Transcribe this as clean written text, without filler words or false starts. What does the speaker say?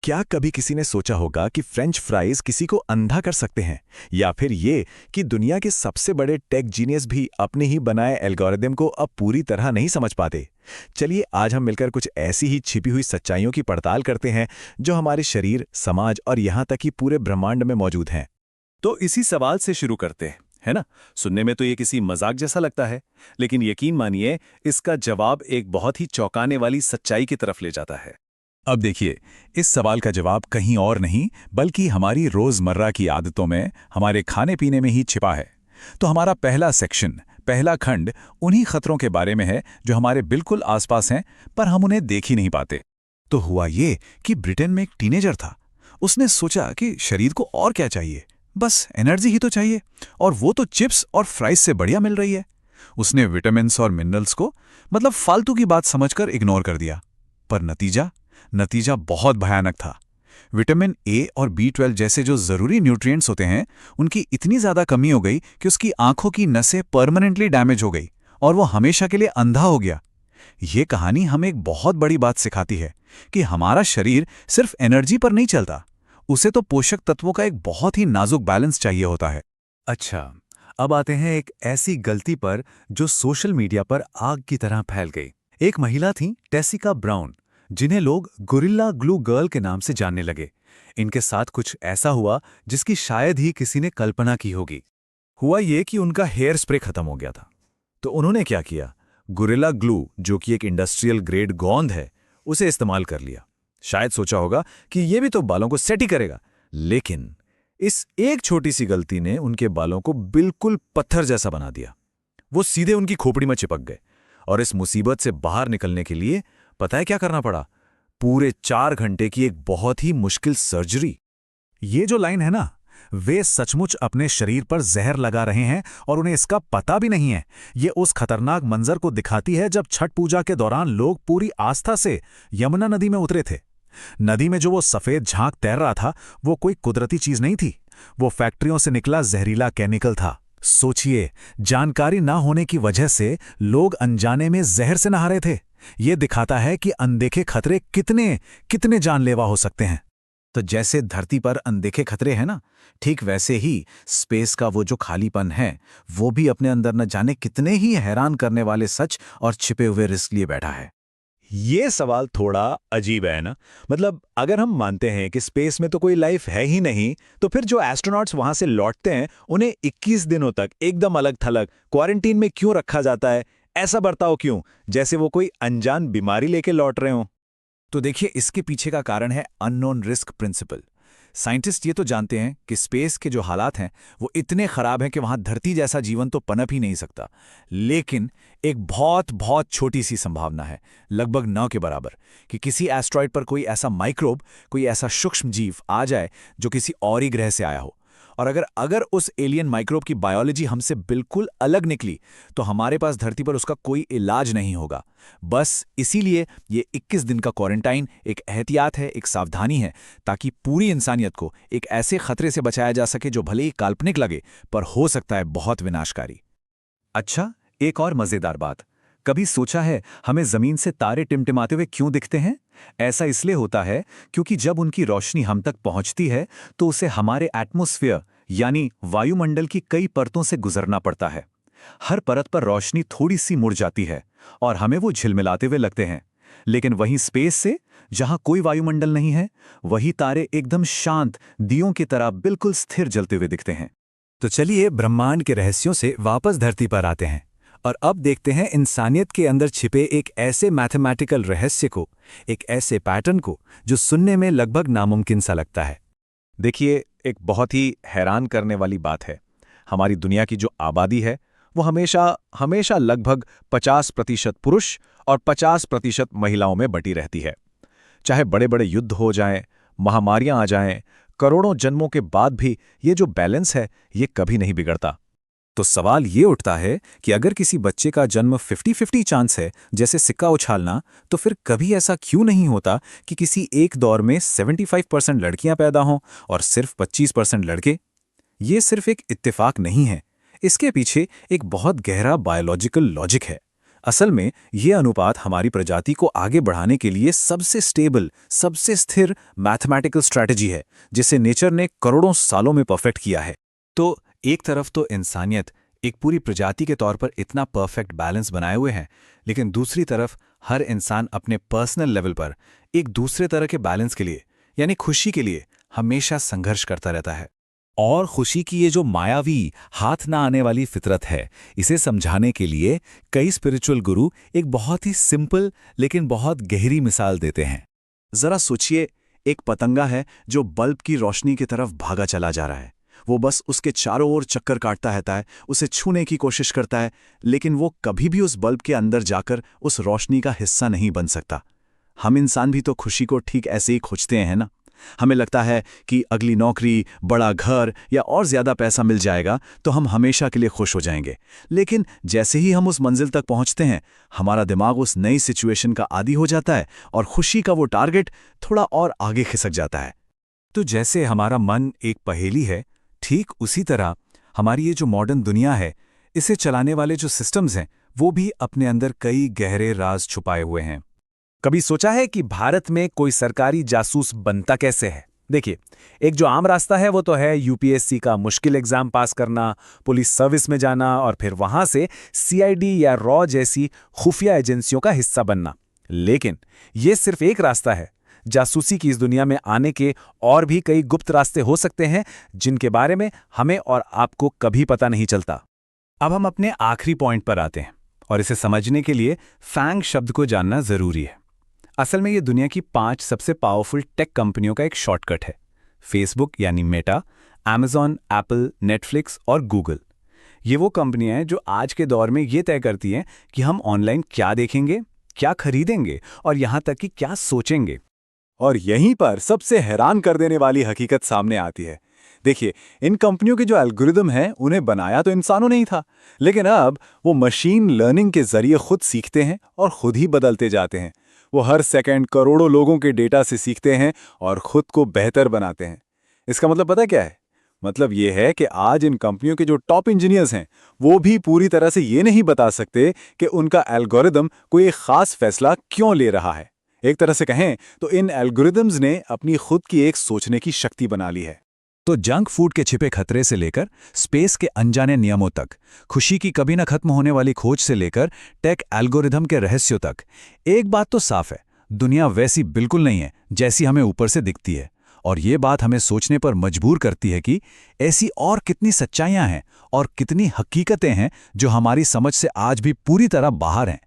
क्या कभी किसी ने सोचा होगा कि फ्रेंच फ्राइज किसी को अंधा कर सकते हैं, या फिर ये कि दुनिया के सबसे बड़े टेक जीनियस भी अपने ही बनाए एल्गोरिदम को अब पूरी तरह नहीं समझ पाते। चलिए आज हम मिलकर कुछ ऐसी ही छिपी हुई सच्चाइयों की पड़ताल करते हैं जो हमारे शरीर, समाज और यहाँ तक कि पूरे ब्रह्मांड में मौजूद हैं। तो इसी सवाल से शुरू करते हैं, है ना? सुनने में तो ये किसी मजाक जैसा लगता है, लेकिन यकीन मानिए इसका जवाब एक बहुत ही चौंकाने वाली सच्चाई की तरफ ले जाता है। अब देखिए, इस सवाल का जवाब कहीं और नहीं बल्कि हमारी रोजमर्रा की आदतों में, हमारे खाने पीने में ही छिपा है। तो हमारा पहला सेक्शन, पहला खंड उन्हीं खतरों के बारे में है जो हमारे बिल्कुल आसपास हैं, पर हम उन्हें देख ही नहीं पाते। तो हुआ ये कि ब्रिटेन में एक टीनेजर था। उसने सोचा कि शरीर को और क्या चाहिए, बस एनर्जी ही तो चाहिए, और वो तो चिप्स और फ्राइज से बढ़िया मिल रही है। उसने विटामिन्स और मिनरल्स को मतलब फालतू की बात समझकर इग्नोर कर दिया। पर नतीजा बहुत भयानक था। विटामिन ए और बी12 जैसे जो जरूरी न्यूट्रिएंट्स होते हैं, उनकी इतनी ज्यादा कमी हो गई कि उसकी आंखों की नसें परमानेंटली डैमेज हो गई और वो हमेशा के लिए अंधा हो गया। ये कहानी हमें एक बहुत बड़ी बात सिखाती है कि हमारा शरीर सिर्फ एनर्जी पर नहीं चलता, उसे तो पोषक तत्वों का एक बहुत ही नाजुक बैलेंस चाहिए होता है। अच्छा, अब आते हैं एक ऐसी गलती पर जो सोशल मीडिया पर आग की तरह फैल गई। एक महिला थी, टेसिका ब्राउन, जिन्हें लोग गोरिल्ला ग्लू गर्ल के नाम से जानने लगे। इनके साथ कुछ ऐसा हुआ जिसकी शायद ही किसी ने कल्पना की होगी। हुआ ये कि उनका हेयर स्प्रे खत्म हो गया था। तो उन्होंने क्या किया, गोरिल्ला ग्लू, जो कि एक इंडस्ट्रियल ग्रेड गोंद है, उसे इस्तेमाल कर लिया। शायद सोचा होगा कि ये भी तो बालों को सेट ही करेगा, लेकिन इस एक छोटी सी गलती ने उनके बालों को बिल्कुल पत्थर जैसा बना दिया। वो सीधे उनकी खोपड़ी में चिपक गए, और इस मुसीबत से बाहर निकलने के लिए पता है क्या करना पड़ा? पूरे 4 घंटे की एक बहुत ही मुश्किल सर्जरी। ये जो लाइन है ना, वे सचमुच अपने शरीर पर जहर लगा रहे हैं और उन्हें इसका पता भी नहीं है। ये उस खतरनाक मंजर को दिखाती है जब छठ पूजा के दौरान लोग पूरी आस्था से यमुना नदी में उतरे थे। नदी में जो वो सफेद झांक तैर रहा था, वो कोई कुदरती चीज नहीं थी, वो फैक्ट्रियों से निकला जहरीला केमिकल था। सोचिए, जानकारी ना होने की वजह से लोग अनजाने में जहर से नहा रहे थे। ये दिखाता है कि अनदेखे खतरे कितने कितने जानलेवा हो सकते हैं। तो जैसे धरती पर अनदेखे खतरे हैं ना, ठीक वैसे ही स्पेस का वो जो खालीपन है, वो भी अपने अंदर न जाने कितने ही हैरान करने वाले सच और छिपे हुए रिस्क लिए बैठा है। ये सवाल थोड़ा अजीब है ना। मतलब अगर हम मानते हैं कि स्पेस में तो कोई लाइफ है ही नहीं, तो फिर जो एस्ट्रोनॉट्स वहां से लौटते हैं उन्हें 21 दिनों तक एकदम अलग थलग क्वारंटीन में क्यों रखा जाता है? ऐसा बर्ताव क्यों, जैसे वो कोई अनजान बीमारी लेके लौट रहे हों? तो देखिए, इसके पीछे का कारण है अननोन रिस्क प्रिंसिपल। साइंटिस्ट ये तो जानते हैं कि स्पेस के जो हालात हैं वो इतने खराब हैं कि वहां धरती जैसा जीवन तो पनप ही नहीं सकता। लेकिन एक बहुत बहुत छोटी सी संभावना है, लगभग 9 के बराबर, कि किसी एस्ट्रॉइड पर कोई ऐसा माइक्रोब, कोई ऐसा सूक्ष्म जीव आ जाए जो किसी और ही ग्रह से आया हो। और अगर उस एलियन माइक्रोब की बायोलॉजी हमसे बिल्कुल अलग निकली, तो हमारे पास धरती पर उसका कोई इलाज नहीं होगा। बस इसीलिए ये 21 दिन का क्वारंटाइन एक एहतियात है, एक सावधानी है, ताकि पूरी इंसानियत को एक ऐसे खतरे से बचाया जा सके जो भले ही काल्पनिक लगे, पर हो सकता है बहुत विनाशकारी। अच्छा, एक और मजेदार बात, कभी सोचा है हमें जमीन से तारे टिमटिमाते हुए क्यों दिखते हैं? ऐसा इसलिए होता है क्योंकि जब उनकी रोशनी हम तक पहुंचती है तो उसे हमारे एटमॉस्फेयर यानी वायुमंडल की कई परतों से गुजरना पड़ता है। हर परत पर रोशनी थोड़ी सी मुड़ जाती है और हमें वो झिलमिलाते हुए लगते हैं। लेकिन वहीं स्पेस से, जहां कोई वायुमंडल नहीं है, वही तारे एकदम शांत दियों की तरह बिल्कुल स्थिर जलते हुए दिखते हैं। तो चलिए ब्रह्मांड के रहस्यों से वापस धरती पर आते हैं और अब देखते हैं इंसानियत के अंदर छिपे एक ऐसे मैथमेटिकल रहस्य को, एक ऐसे पैटर्न को जो सुनने में लगभग नामुमकिन सा लगता है। देखिए, एक बहुत ही हैरान करने वाली बात है। हमारी दुनिया की जो आबादी है वो हमेशा लगभग 50% पुरुष और 50% महिलाओं में बटी रहती है। चाहे बड़े बड़े युद्ध हो जाएं, महामारियां आ जाएं, करोड़ों जन्मों के बाद भी ये जो बैलेंस है ये कभी नहीं बिगड़ता। तो सवाल ये उठता है कि अगर किसी बच्चे का जन्म 50-50 चांस है, जैसे सिक्का उछालना, तो फिर कभी ऐसा क्यों नहीं होता कि किसी एक दौर में 75% लड़कियां पैदा हों और सिर्फ 25% लड़के? ये सिर्फ एक इत्तेफाक नहीं है, इसके पीछे एक बहुत गहरा बायोलॉजिकल लॉजिक है। असल में ये अनुपात हमारी प्रजाति को आगे बढ़ाने के लिए सबसे स्टेबल, सबसे स्थिर मैथमेटिकल स्ट्रैटेजी है, जिसे नेचर ने करोड़ों सालों में परफेक्ट किया है। तो एक तरफ तो इंसानियत एक पूरी प्रजाति के तौर पर इतना परफेक्ट बैलेंस बनाए हुए हैं, लेकिन दूसरी तरफ हर इंसान अपने पर्सनल लेवल पर एक दूसरे तरह के बैलेंस के लिए, यानी खुशी के लिए हमेशा संघर्ष करता रहता है। और खुशी की ये जो मायावी, हाथ ना आने वाली फितरत है, इसे समझाने के लिए कई स्पिरिचुअल गुरु एक बहुत ही सिंपल लेकिन बहुत गहरी मिसाल देते हैं। जरा सोचिए, एक पतंगा है जो बल्ब की रोशनी की तरफ भागा चला जा रहा है। वो बस उसके चारों ओर चक्कर काटता रहता है, उसे छूने की कोशिश करता है, लेकिन वो कभी भी उस बल्ब के अंदर जाकर उस रोशनी का हिस्सा नहीं बन सकता। हम इंसान भी तो खुशी को ठीक ऐसे ही खोजते हैं ना। हमें लगता है कि अगली नौकरी, बड़ा घर या और ज्यादा पैसा मिल जाएगा तो हम हमेशा के लिए खुश हो जाएंगे। लेकिन जैसे ही हम उस मंजिल तक पहुंचते हैं, हमारा दिमाग उस नई सिचुएशन का आदी हो जाता है और खुशी का वो टारगेट थोड़ा और आगे खिसक जाता है। तो जैसे हमारा मन एक पहेली है, ठीक उसी तरह हमारी ये जो मॉडर्न दुनिया है, इसे चलाने वाले जो सिस्टम्स हैं, वो भी अपने अंदर कई गहरे राज छुपाए हुए हैं। कभी सोचा है कि भारत में कोई सरकारी जासूस बनता कैसे है? देखिए, एक जो आम रास्ता है वो तो है यूपीएससी का मुश्किल एग्जाम पास करना, पुलिस सर्विस में जाना और फिर वहां से सीआईडी या रॉ जैसी खुफिया एजेंसियों का हिस्सा बनना। लेकिन ये सिर्फ एक रास्ता है। जासूसी की इस दुनिया में आने के और भी कई गुप्त रास्ते हो सकते हैं, जिनके बारे में हमें और आपको कभी पता नहीं चलता। अब हम अपने आखिरी पॉइंट पर आते हैं, और इसे समझने के लिए फैंग शब्द को जानना जरूरी है। असल में ये दुनिया की 5 सबसे पावरफुल टेक कंपनियों का एक शॉर्टकट है। फेसबुक यानी मेटा, अमेज़न, एप्पल, नेटफ्लिक्स और गूगल। ये वो कंपनियां हैं जो आज के दौर में ये तय करती हैं कि हम ऑनलाइन क्या देखेंगे, क्या खरीदेंगे और यहाँ तक कि क्या सोचेंगे। और यहीं पर सबसे हैरान कर देने वाली हकीकत सामने आती है। देखिए, इन कंपनियों के जो एल्गोरिदम हैं, उन्हें बनाया तो इंसानों ने ही था, लेकिन अब वो मशीन लर्निंग के जरिए खुद सीखते हैं और खुद ही बदलते जाते हैं। वो हर सेकंड करोड़ों लोगों के डेटा से सीखते हैं और खुद को बेहतर बनाते हैं। इसका मतलब पता क्या है? मतलब ये है कि आज इन कंपनियों के जो टॉप इंजीनियर्स हैं, वो भी पूरी तरह से ये नहीं बता सकते कि उनका एल्गोरिदम कोई एक खास फैसला क्यों ले रहा है। एक तरह से कहें तो इन एल्गोरिदम्स ने अपनी खुद की एक सोचने की शक्ति बना ली है। तो जंक फूड के छिपे खतरे से लेकर स्पेस के अनजाने नियमों तक, खुशी की कभी न खत्म होने वाली खोज से लेकर टेक एल्गोरिदम के रहस्यों तक, एक बात तो साफ है, दुनिया वैसी बिल्कुल नहीं है जैसी हमें ऊपर से दिखती है। और ये बात हमें सोचने पर मजबूर करती है कि ऐसी और कितनी सच्चाइयां हैं और कितनी हकीकतें हैं जो हमारी समझ से आज भी पूरी तरह बाहर हैं।